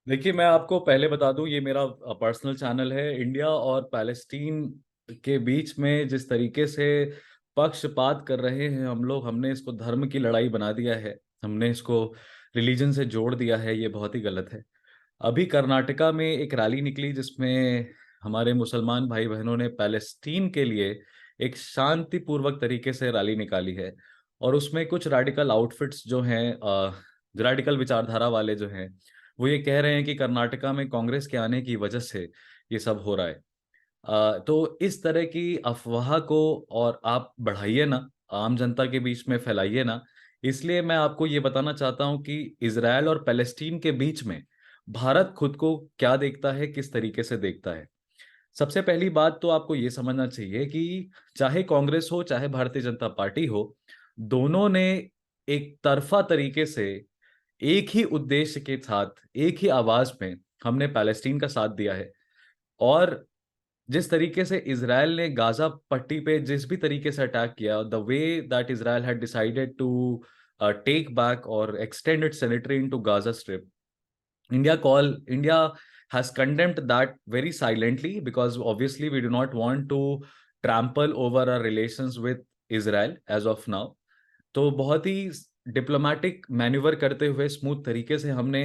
देखिए, मैं आपको पहले बता दूं, ये मेरा पर्सनल चैनल है। इंडिया और पैलेस्टीन के बीच में जिस तरीके से पक्षपात कर रहे हैं हम लोग, हमने इसको धर्म की लड़ाई बना दिया है, हमने इसको रिलीजन से जोड़ दिया है, ये बहुत ही गलत है। अभी कर्नाटका में एक रैली निकली जिसमें हमारे मुसलमान भाई बहनों ने पैलेस्टीन के लिए एक शांतिपूर्वक तरीके से रैली निकाली है। और उसमें कुछ रैडिकल आउटफिट्स जो हैं, रैडिकल विचारधारा वाले जो हैं, वो ये कह रहे हैं कि कर्नाटका में कांग्रेस के आने की वजह से ये सब हो रहा है। तो इस तरह की अफवाह को और आप बढ़ाइए ना, आम जनता के बीच में फैलाइए ना। इसलिए मैं आपको ये बताना चाहता हूं कि इसराइल और पैलेस्टीन के बीच में भारत खुद को क्या देखता है, किस तरीके से देखता है। सबसे पहली बात तो आपको ये समझना चाहिए कि चाहे कांग्रेस हो चाहे भारतीय जनता पार्टी हो, दोनों ने एक तरफा तरीके से एक ही उद्देश्य के साथ एक ही आवाज में हमने पैलेस्टीन का साथ दिया है। और जिस तरीके से इसराइल ने गाजा पट्टी पे जिस भी तरीके से अटैक किया, the way that Israel had decided to take back और extend its territory into Gaza strip, India has condemned that very silently, because obviously we do not want to trample over our relations with Israel as of now. तो बहुत ही diplomatic manoeuvre करते हुए smooth तरीके से हमने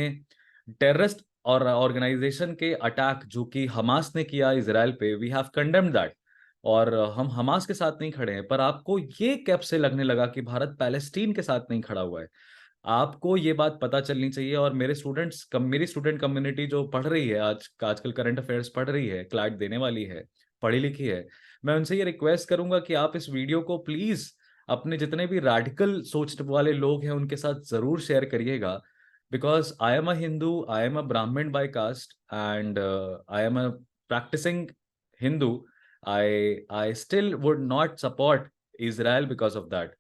terrorist और organisation के attack जो कि हमास ने किया इसराइल पे, वी हैव कंडेम्ड दैट। और हम हमास के साथ नहीं खड़े हैं, पर आपको ये कैप से लगने लगा कि भारत पैलेस्टीन के साथ नहीं खड़ा हुआ है। आपको ये बात पता चलनी चाहिए। और मेरी स्टूडेंट कम्युनिटी जो पढ़ रही है, आजकल करंट अफेयर्स पढ़ रही है, क्लैट देने वाली है, पढ़ी लिखी है, मैं उनसे ये रिक्वेस्ट करूंगा कि आप इस वीडियो को प्लीज अपने जितने भी रैडिकल सोच वाले लोग हैं उनके साथ जरूर शेयर करिएगा। Because I am a Hindu, I am a Brahmin by caste, and I am a practising Hindu. I still would not support Israel because of that.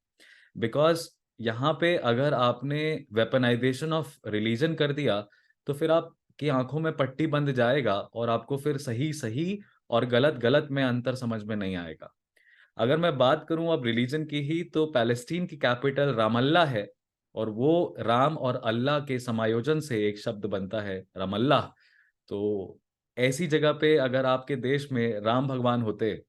Because यहाँ पे अगर आपने वेपनाइजेशन ऑफ रिलीजन कर दिया, तो फिर आपकी आंखों में पट्टी बंध जाएगा और आपको फिर सही सही और गलत गलत में अंतर समझ में नहीं आएगा। अगर मैं बात करूं अब रिलीजन की ही, तो पैलेस्टीन की कैपिटल रामल्ला है। और वो राम और अल्लाह के समायोजन से एक शब्द बनता है, रामल्लाह। तो ऐसी जगह पे अगर आपके देश में राम भगवान होते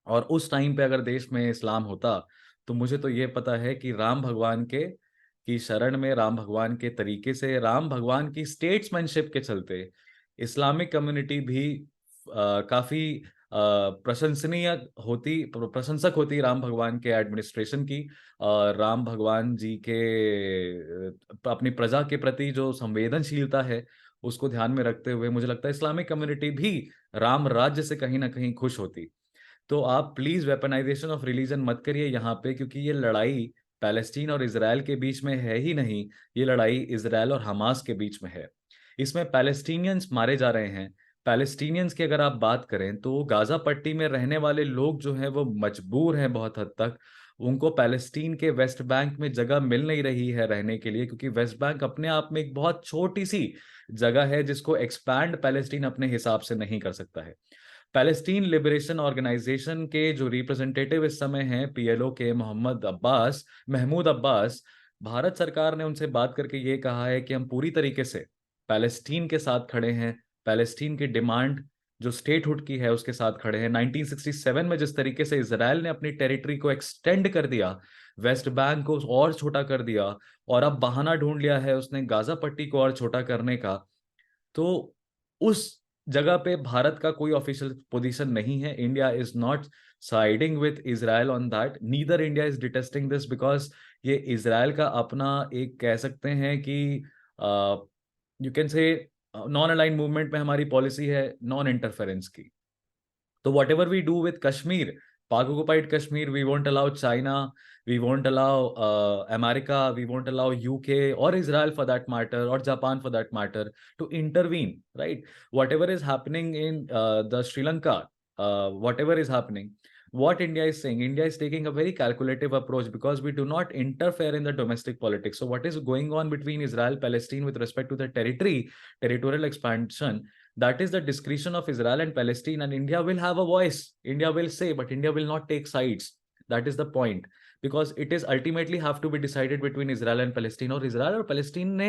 और उस टाइम पे अगर देश में इस्लाम होता, तो मुझे तो ये पता है कि राम भगवान के की शरण में, राम भगवान के तरीके से, राम भगवान की स्टेट्समैनशिप के चलते इस्लामिक कम्युनिटी भी काफी प्रशंसनीय प्रशंसक होती राम भगवान के एडमिनिस्ट्रेशन की। राम भगवान जी के अपनी प्रजा के प्रति जो संवेदनशीलता है, उसको ध्यान में रखते हुए मुझे लगता है इस्लामिक कम्युनिटी भी राम राज्य से कहीं ना कहीं खुश होती। तो आप प्लीज वेपनाइजेशन ऑफ रिलीजन मत करिए यहाँ पे, क्योंकि ये लड़ाई पैलेस्टीन और इसराइल के बीच में है ही नहीं, ये लड़ाई इसराइल और हमास के बीच में है। इसमें पैलेस्टीनियंस मारे जा रहे हैं। पैलेस्टीनियंस की अगर आप बात करें, तो गाजा पट्टी में रहने वाले लोग जो हैं वो मजबूर हैं बहुत हद तक। उनको पैलेस्टीन के वेस्ट बैंक में जगह मिल नहीं रही है रहने के लिए, क्योंकि वेस्ट बैंक अपने आप में एक बहुत छोटी सी जगह है जिसको एक्सपैंड पैलेस्टीन अपने हिसाब से नहीं कर सकता है। पैलेस्टीन लिबरेशन ऑर्गेनाइजेशन के जो रिप्रेजेंटेटिव इस समय हैं, पीएलओ के महमूद अब्बास, भारत सरकार ने उनसे बात करके ये कहा है कि हम पूरी तरीके से पैलेस्टीन के साथ खड़े हैं। पैलेस्टीन की डिमांड जो स्टेटहुड की है उसके साथ खड़े हैं। 1967 में जिस तरीके से इसराइल ने अपनी टेरिटरी को एक्सटेंड कर दिया, वेस्ट बैंक को और छोटा कर दिया, और अब बहाना ढूंढ लिया है उसने गाजा पट्टी को और छोटा करने का, तो उस जगह पे भारत का कोई ऑफिशियल पोजीशन नहीं है। India is not siding with Israel on that, neither India is detesting this, because ये इसराइल का अपना एक कह सकते हैं कि you can say non align movement में हमारी पॉलिसी है नॉन इंटरफेरेंस की। तो whatever we do with Kashmir, Pak occupied Kashmir, we won't allow China, we won't allow America, we won't allow UK or Israel for that matter, or Japan for that matter, to intervene, right? Whatever is happening in the Sri Lanka, whatever is happening, what India is saying, India is taking a very calculative approach, because we do not interfere in the domestic politics. So what is going on between Israel, Palestine with respect to the territorial expansion, that is the discretion of Israel and Palestine, and India will have a voice. India will say, but India will not take sides. That is the point, because it is ultimately have to be decided between Israel and Palestine, और Israel और Palestine ने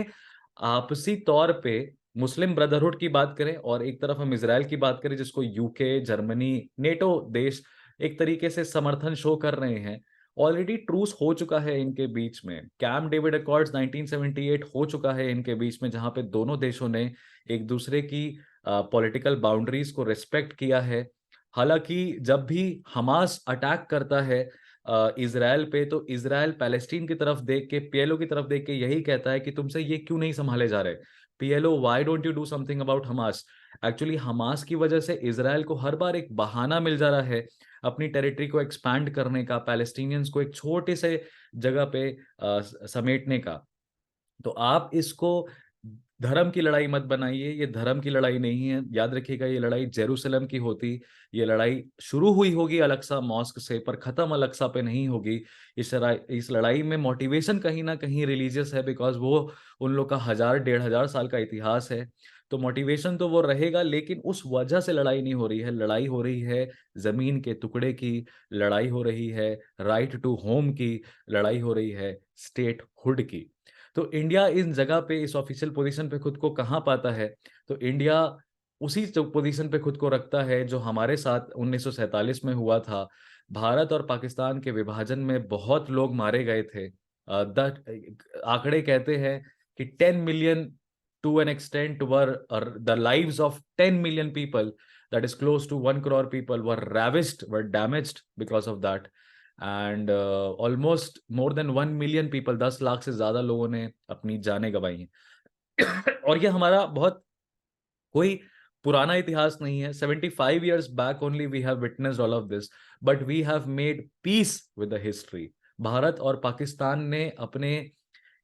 आपसी तौर पे मुस्लिम brotherhood की बात करें और एक तरफ हम इसराइल की बात करें, जिसको यूके, जर्मनी, नेटो देश एक तरीके से समर्थन शो कर रहे हैं। ऑलरेडी ट्रूस हो चुका है इनके बीच में, कैंप डेविड अकॉर्ड्स 1978 हो चुका है इनके बीच में, जहां पे दोनों देशों ने एक दूसरे की पॉलिटिकल बाउंड्रीज को रिस्पेक्ट किया है। हालांकि जब भी हमास अटैक करता है इसराइल पे, तो इसराइल पैलेस्टीन की तरफ देख के, पीएलओ की तरफ देख के यही कहता है कि तुमसे ये क्यों नहीं संभाले जा रहे, PLO why don't you do something about Hamas. Actually Hamas की वजह से इसराइल को हर बार एक बहाना मिल जा रहा है अपनी टेरिटरी को एक्सपैंड करने का, पैलेस्टीनियंस को एक छोटे से जगह पे समेटने का। तो आप इसको धर्म की लड़ाई मत बनाइए, ये धर्म की लड़ाई नहीं है। याद रखिएगा, ये लड़ाई जेरूसलम की होती, ये लड़ाई शुरू हुई होगी अलक्सा मॉस्क से, पर खत्म अलक्सा पे नहीं होगी। इस लड़ाई में मोटिवेशन कहीं ना कहीं रिलीजियस है, बिकॉज वो उन लोग का 1000 1500 साल का इतिहास है। तो मोटिवेशन तो वो रहेगा, लेकिन उस वजह से लड़ाई नहीं हो रही है। लड़ाई हो रही है जमीन के टुकड़े की, लड़ाई हो रही है राइट टू होम की, लड़ाई हो रही है स्टेट हुड की। तो इंडिया इन जगह पे, इस ऑफिशियल पोजीशन पे खुद को कहाँ पाता है? तो इंडिया उसी पोजीशन पे खुद को रखता है जो हमारे साथ 1947 में हुआ था। भारत और पाकिस्तान के विभाजन में बहुत लोग मारे गए थे। आंकड़े कहते हैं कि 10 million, to an extent, where the lives of 10 million people, that is close to 1 crore people, were ravished, were damaged because of that. And almost more than 1 million people, 10 lakh से ज्यादा लोगों ने अपनी जानें गंवाई हैं। और ये हमारा बहुत कोई पुराना इतिहास नहीं है। 75 years back only we have witnessed all of this, but we have made peace with the history. Bharat और पाकिस्तान ने अपने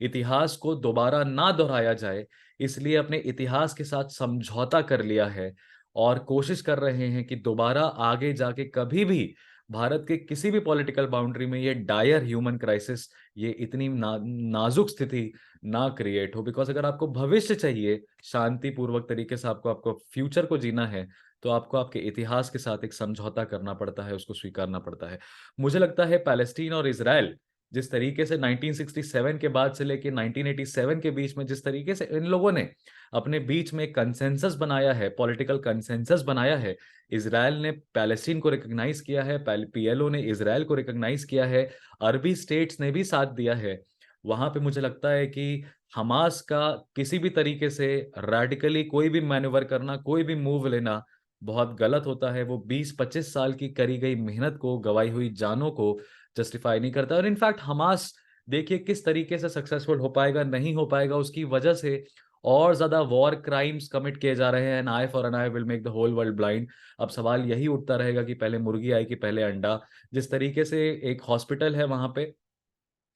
इतिहास को दोबारा ना दोहराया जाए, इसलिए अपने इतिहास के साथ समझौता कर लिया है और कोशिश कर रहे हैं कि दोबारा आगे जाके कभी भी भारत के किसी भी पॉलिटिकल बाउंड्री में ये डायर ह्यूमन क्राइसिस, ये इतनी नाजुक स्थिति ना क्रिएट हो। बिकॉज अगर आपको भविष्य चाहिए, शांतिपूर्वक तरीके से आपको आपको फ्यूचर को जीना है, तो आपको आपके इतिहास के साथ एक समझौता करना पड़ता है, उसको स्वीकारना पड़ता है। मुझे लगता है पैलेस्टीन और इसराइल जिस तरीके से 1967 के बाद से लेके 1987 के बीच में जिस तरीके से इन लोगों ने अपने बीच में कंसेंसस बनाया है, पॉलिटिकल कंसेंसस बनाया है, इसराइल ने पैलेस्टीन को रिकॉग्नाइज किया है, पीएलओ ने इसराइल को रिकॉग्नाइज किया है, अरबी स्टेट्स ने भी साथ दिया है। वहां पे मुझे लगता है कि हमास का किसी भी तरीके से रेडिकली कोई भी मैन्यूवर करना, कोई भी मूव लेना बहुत गलत होता है। वो 20-25 साल की करी गई मेहनत को, गवाई हुई जानों को जस्टिफाई नहीं करता। और इनफैक्ट हमास देखिए किस तरीके से सक्सेसफुल हो पाएगा, नहीं हो पाएगा, उसकी वजह से और ज्यादा वॉर क्राइम्स कमिट किए जा रहे हैं। An eye for an eye will make the whole world blind. अब सवाल यही उठता रहेगा कि पहले मुर्गी आई कि पहले अंडा। जिस तरीके से एक हॉस्पिटल है वहां पे,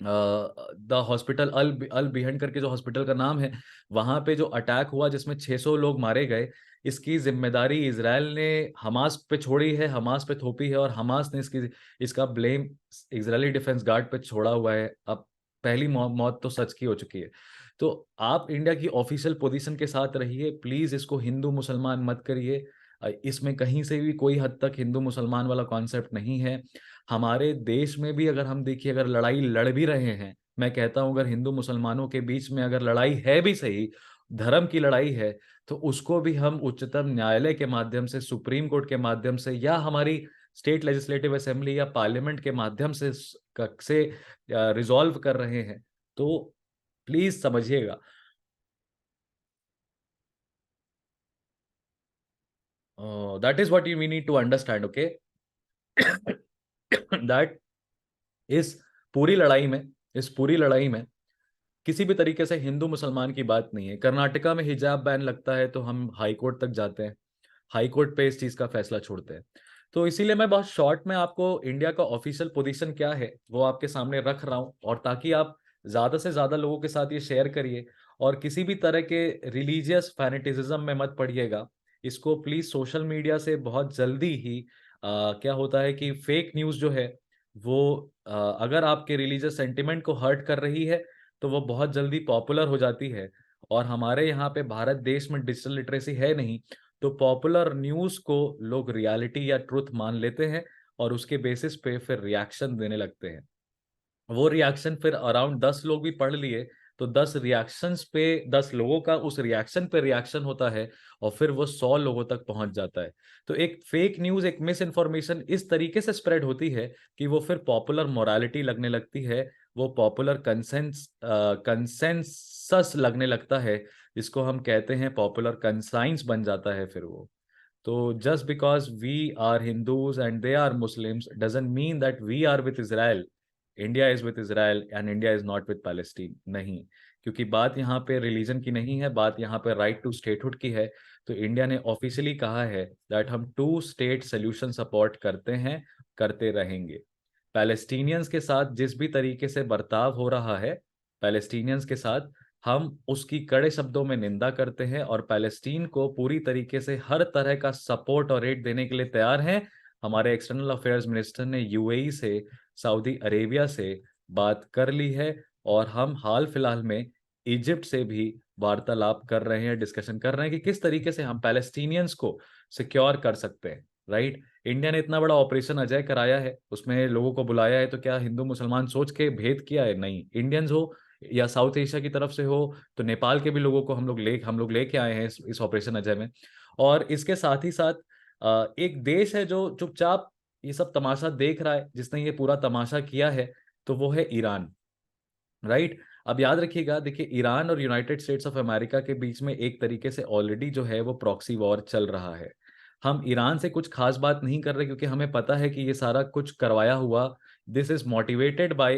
द हॉस्पिटल अल अल बिहन करके जो हॉस्पिटल का नाम है, वहां पे जो अटैक हुआ जिसमें 600 लोग मारे गए, इसकी जिम्मेदारी इसराइल ने हमास पे छोड़ी है, हमास पे थोपी है, और हमास ने इसका ब्लेम इजरायली डिफेंस गार्ड पे छोड़ा हुआ है। अब पहली मौत तो सच की हो चुकी है। तो आप इंडिया की ऑफिशियल पोजीशन के साथ रहिए प्लीज, इसको हिंदू मुसलमान मत करिए। इसमें कहीं से भी कोई हद तक हिंदू मुसलमान वाला कॉन्सेप्ट नहीं है। हमारे देश में भी अगर हम देखिए, अगर लड़ाई लड़ भी रहे हैं, मैं कहता हूं अगर हिंदू मुसलमानों के बीच में अगर लड़ाई है भी सही, धर्म की लड़ाई है, तो उसको भी हम उच्चतम न्यायालय के माध्यम से, सुप्रीम कोर्ट के माध्यम से, या हमारी स्टेट लेजिस्लेटिव असेंबली या पार्लियामेंट के माध्यम से रिजॉल्व कर रहे हैं। तो प्लीज समझिएगा। That is what you we need to understand, okay? That इस पूरी लड़ाई में, इस पूरी लड़ाई में किसी भी तरीके से हिंदू मुसलमान की बात नहीं है। कर्नाटका में हिजाब बैन लगता है तो हम हाई कोर्ट तक जाते हैं, हाई कोर्ट पे इस चीज का फैसला छोड़ते हैं। तो इसीलिए मैं बहुत शॉर्ट में आपको इंडिया का ऑफिशियल पोजीशन क्या है वो आपके सामने रख रहा हूं, और ताकि आप ज्यादा से ज्यादा लोगों के साथ ये शेयर करिए, और किसी भी तरह के रिलीजियस फैनेटिज्म में मत पड़िएगा। इसको प्लीज, सोशल मीडिया से बहुत जल्दी ही क्या होता है कि फेक न्यूज जो है वो अगर आपके रिलीजियस सेंटिमेंट को हर्ट कर रही है, तो वो बहुत जल्दी पॉपुलर हो जाती है। और हमारे यहाँ पे भारत देश में डिजिटल लिटरेसी है नहीं, तो पॉपुलर न्यूज को लोग रियलिटी या ट्रुथ मान लेते हैं, और उसके बेसिस पे फिर रिएक्शन देने लगते हैं। वो रिएक्शन फिर अराउंड 10 लोग भी पढ़ लिए तो 10 लोगों का उस रिएक्शन पे रिएक्शन होता है और फिर वो 100 लोगों तक पहुंच जाता है। तो एक फेक न्यूज, एक मिस इन्फॉर्मेशन इस तरीके से स्प्रेड होती है कि वो फिर पॉपुलर मोरालिटी लगने लगती है, वो पॉपुलर कंसेंसस लगने लगता है, जिसको हम कहते हैं पॉपुलर कंसाइंस बन जाता है फिर वो। तो just because we are Hindus and they are Muslims doesn't mean that we are with Israel. India is with Israel and India is not with Palestine. नहीं, क्योंकि बात यहाँ पे रिलीजन की नहीं है, बात यहाँ पे राइट टू स्टेटहुड की है। तो इंडिया ने ऑफिशियली कहा है दैट हम 2 स्टेट सोल्यूशन सपोर्ट करते हैं, करते रहेंगे। पैलेस्टीनियंस के साथ जिस भी तरीके से बर्ताव हो रहा है, पैलेस्टीनियंस के साथ हम उसकी कड़े शब्दों में निंदा करते हैं और पैलेस्टीन को पूरी तरीके से हर तरह का सपोर्ट और एड देने के लिए तैयार हैं। हमारे एक्सटर्नल अफेयर्स मिनिस्टर ने यूएई से, सऊदी अरेबिया से बात कर ली है और हम हाल फिलहाल में इजिप्ट से भी वार्तालाप कर रहे हैं, डिस्कशन कर रहे हैं कि किस तरीके से हम पैलेस्टीनियंस को सिक्योर कर सकते हैं। राइट, इंडिया ने इतना बड़ा ऑपरेशन अजय कराया है, उसमें लोगों को बुलाया है, तो क्या हिंदू मुसलमान सोच के भेद किया है? नहीं, इंडियंस हो या साउथ एशिया की तरफ से हो, तो नेपाल के भी लोगों को हम लोग लेके आए हैं इस ऑपरेशन अजय में। और इसके साथ ही साथ एक देश है जो चुपचाप ये सब तमाशा देख रहा है, जिसने ये पूरा तमाशा किया है, तो वो है ईरान। राइट, अब याद रखिएगा, देखिए ईरान और यूनाइटेड स्टेट्स ऑफ अमेरिका के बीच में एक तरीके से ऑलरेडी जो है वो प्रॉक्सी वॉर चल रहा है। हम ईरान से कुछ खास बात नहीं कर रहे क्योंकि हमें पता है कि ये सारा कुछ करवाया हुआ, this is motivated by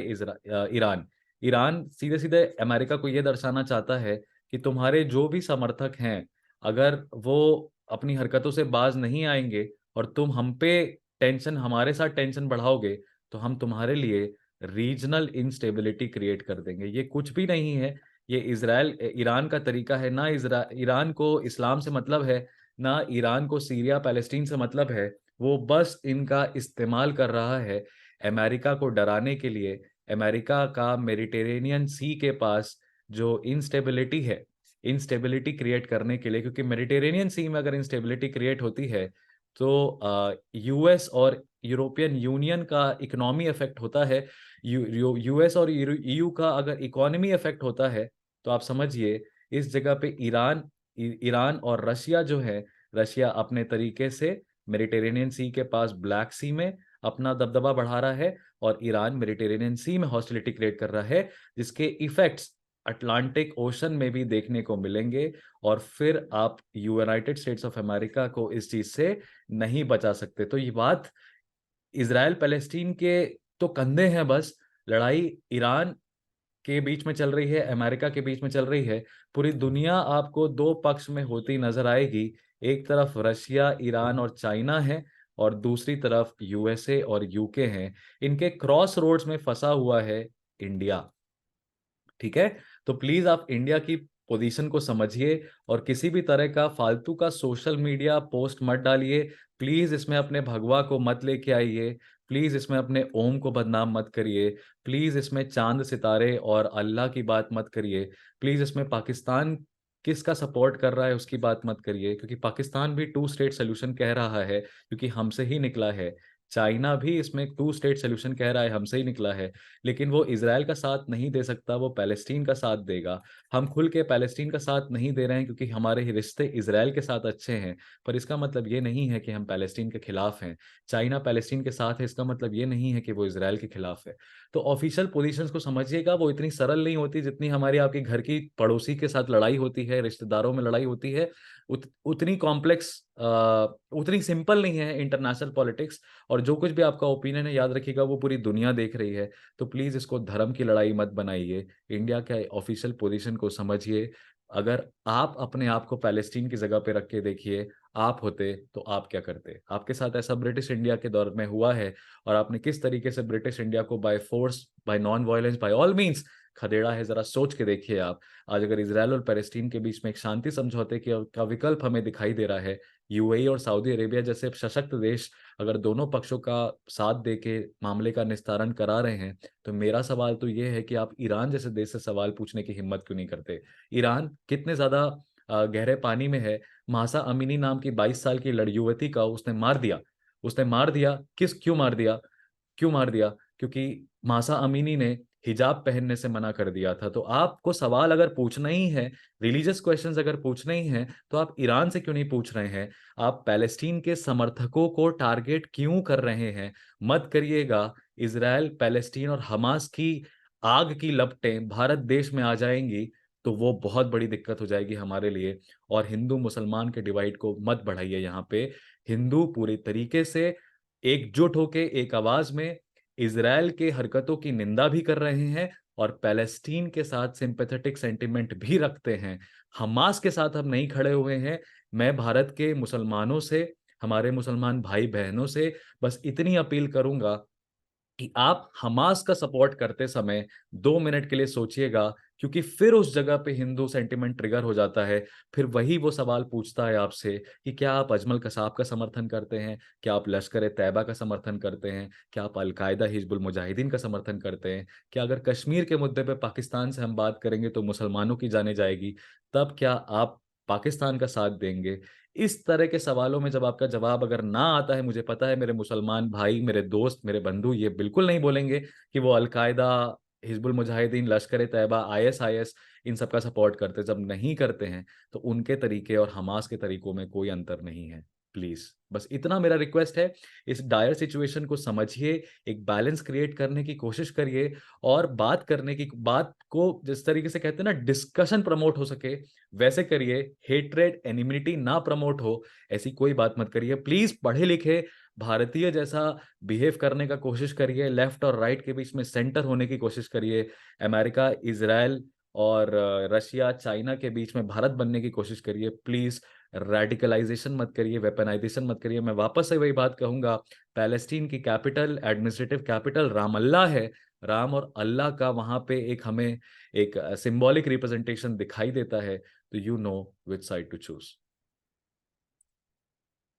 Iran. Iran सीधे सीधे अमेरिका को ये दर्शाना चाहता है कि तुम्हारे जो भी समर्थक हैं, अगर वो अपनी हरकतों से बाज नहीं आएंगे और तुम हम पे टेंशन, हमारे साथ टेंशन बढ़ाओगे, तो हम तुम्हारे लिए रीजनल इंस्टेबिलिटी क्रिएट कर देंगे। ये कुछ भी नहीं है, ये इसराइल ईरान का तरीका है। ना ईरान को इस्लाम से मतलब है, ना ईरान को सीरिया पैलेस्टीन से मतलब है। वो बस इनका इस्तेमाल कर रहा है अमेरिका को डराने के लिए। अमेरिका का मेडिटेरेनियन सी के पास जो इंस्टेबिलिटी है, इंस्टेबिलिटी क्रिएट करने के लिए, क्योंकि मेडिटेरेनियन सी में अगर इंस्टेबिलिटी क्रिएट होती है तो यूएस और यूरोपियन यूनियन का इकोनॉमी इफेक्ट होता है। यूएस और ईयू का अगर इकोनॉमी इफेक्ट होता है, तो आप समझिए इस जगह पे ईरान और रशिया जो है, रशिया अपने तरीके से मेडिटेरेनियन सी के पास ब्लैक सी में अपना दबदबा बढ़ा रहा है और ईरान मेडिटेरेनियन सी में हॉस्टिलिटी क्रिएट कर रहा है, जिसके इफेक्ट्स अटलांटिक ओशन में भी देखने को मिलेंगे। और फिर आप यूनाइटेड स्टेट्स ऑफ अमेरिका को इस चीज से नहीं बचा सकते। तो ये बात इसराइल पैलेस्टीन के तो कंधे हैं बस, लड़ाई ईरान के बीच में चल रही है, अमेरिका के बीच में चल रही है। पूरी दुनिया आपको 2 पक्ष में होती नजर आएगी। एक तरफ रशिया, ईरान और चाइना है और दूसरी तरफ यूएसए और यूके हैं। इनके क्रॉस रोड्स में फंसा हुआ है इंडिया। ठीक है, तो प्लीज आप इंडिया की पोजीशन को समझिए और किसी भी तरह का फालतू का सोशल मीडिया पोस्ट मत डालिए। प्लीज इसमें अपने भगवा को मत लेके आइए। प्लीज इसमें अपने ओम को बदनाम मत करिए। प्लीज इसमें चांद सितारे और अल्लाह की बात मत करिए। प्लीज इसमें पाकिस्तान किसका सपोर्ट कर रहा है उसकी बात मत करिए, क्योंकि पाकिस्तान भी 2 स्टेट सोल्यूशन कह रहा है, क्योंकि हमसे ही निकला है। चाइना भी इसमें 2 स्टेट सोल्यूशन कह रहा है, हमसे ही निकला है। लेकिन वो इसराइल का साथ नहीं दे सकता, वो पैलेस्टीन का साथ देगा। हम खुल के पैलेस्टीन का साथ नहीं दे रहे हैं क्योंकि हमारे ही रिश्ते इसराइल के साथ अच्छे हैं, पर इसका मतलब ये नहीं है कि हम पैलेस्टीन के खिलाफ हैं। चाइना पैलेस्टीन के साथ है, इसका मतलब ये नहीं है कि वो इसराइल के खिलाफ है। तो ऑफिशियल पोजीशंस को समझिएगा, वो इतनी सरल नहीं होती जितनी हमारी आपके घर की पड़ोसी के साथ लड़ाई होती है, रिश्तेदारों में लड़ाई होती है। उतनी कॉम्प्लेक्स, उतनी सिंपल नहीं है इंटरनेशनल पॉलिटिक्स। और जो कुछ भी आपका ओपिनियन है, याद रखिएगा वो पूरी दुनिया देख रही है। तो प्लीज इसको धर्म की लड़ाई मत बनाइए, इंडिया के ऑफिशियल पोजीशन को समझिए। अगर आप अपने आप को पैलेस्टीन की जगह पे रख के देखिए, आप होते तो आप क्या करते? आपके साथ ऐसा ब्रिटिश इंडिया के दौर में हुआ है और आपने किस तरीके से ब्रिटिश इंडिया को by force, by non violence, by all means खदेड़ा है, जरा सोच के देखिए आप। आज अगर इसराइल और पैलेस्टीन के बीच में एक शांति समझौते का विकल्प हमें दिखाई दे रहा है, यूएई और सऊदी अरेबिया जैसे सशक्त देश अगर दोनों पक्षों का साथ देके मामले का निस्तारण करा रहे हैं, तो मेरा सवाल तो ये है कि आप ईरान जैसे देश से सवाल पूछने की हिम्मत क्यों नहीं करते? ईरान कितने ज्यादा गहरे पानी में है। मासा अमीनी नाम की 22 साल की युवती का उसने मार दिया। उसने मार दिया, क्यों मार दिया? क्यों मार दिया? क्योंकि मासा अमीनी ने हिजाब पहनने से मना कर दिया था। तो आपको सवाल अगर पूछना ही है, रिलीजियस क्वेश्चंस अगर पूछने ही हैं, तो आप ईरान से क्यों नहीं पूछ रहे हैं? आप पैलेस्टीन के समर्थकों को टारगेट क्यों कर रहे हैं? मत करिएगा। इजराइल, पैलेस्टीन और हमास की आग की लपटें भारत देश में आ जाएंगी तो वो बहुत बड़ी दिक्कत हो जाएगी हमारे लिए। और हिंदू मुसलमान के डिवाइड को मत बढ़ाइए यहाँ पे। हिंदू पूरी तरीके से एकजुट होके एक आवाज में इजराइल के हरकतों की निंदा भी कर रहे हैं और पैलेस्टीन के साथ सिंपैथेटिक सेंटिमेंट भी रखते हैं। हमास के साथ हम नहीं खड़े हुए हैं। मैं भारत के मुसलमानों से, हमारे मुसलमान भाई बहनों से बस इतनी अपील करूंगा कि आप हमास का सपोर्ट करते समय 2 मिनट के लिए सोचिएगा, क्योंकि फिर उस जगह पे हिंदू सेंटिमेंट ट्रिगर हो जाता है। फिर वही वो सवाल पूछता है आपसे कि क्या आप अजमल कसाब का समर्थन करते हैं, क्या आप लश्कर ए तैयबा का समर्थन करते हैं, क्या आप अलकायदा हिजबुल मुजाहिदीन का समर्थन करते हैं, क्या अगर कश्मीर के मुद्दे पे पाकिस्तान से हम बात करेंगे तो मुसलमानों की जाने जाएगी, तब क्या आप पाकिस्तान का साथ देंगे? इस तरह के सवालों में जब आपका जवाब अगर ना आता है, मुझे पता है मेरे मुसलमान भाई, मेरे दोस्त, मेरे बंधु ये बिल्कुल नहीं बोलेंगे कि वो अलकायदा, हिजबुल मुजाहिदीन, लश्कर ए तैयबा, आईएसआईएस इन सब का सपोर्ट करते। जब नहीं करते हैं तो उनके तरीके और हमास के तरीकों में कोई अंतर नहीं है। प्लीज बस इतना मेरा रिक्वेस्ट है। इस डायर सिचुएशन को समझिए, एक बैलेंस क्रिएट करने की कोशिश करिए और बात करने की, बात को जिस तरीके से कहते हैं ना, डिस्कशन प्रमोट हो सके वैसे करिए। हेट्रेड, एनिमिटी ना प्रमोट हो, ऐसी कोई बात मत करिए। प्लीज पढ़े लिखे भारतीय जैसा बिहेव करने का कोशिश करिए। लेफ्ट और राइट के बीच में सेंटर होने की कोशिश करिए। अमेरिका, इजराइल और रशिया, चाइना के बीच में भारत बनने की कोशिश करिए। प्लीज रेडिकलाइजेशन मत करिए, वेपनाइजेशन मत करिए। मैं वापस से वही बात कहूंगा, पैलेस्टीन की कैपिटल, एडमिनिस्ट्रेटिव कैपिटल रामल्ला है। राम और अल्लाह का वहां पे एक हमें एक सिंबॉलिक रिप्रेजेंटेशन दिखाई देता है। तो you know which side to choose.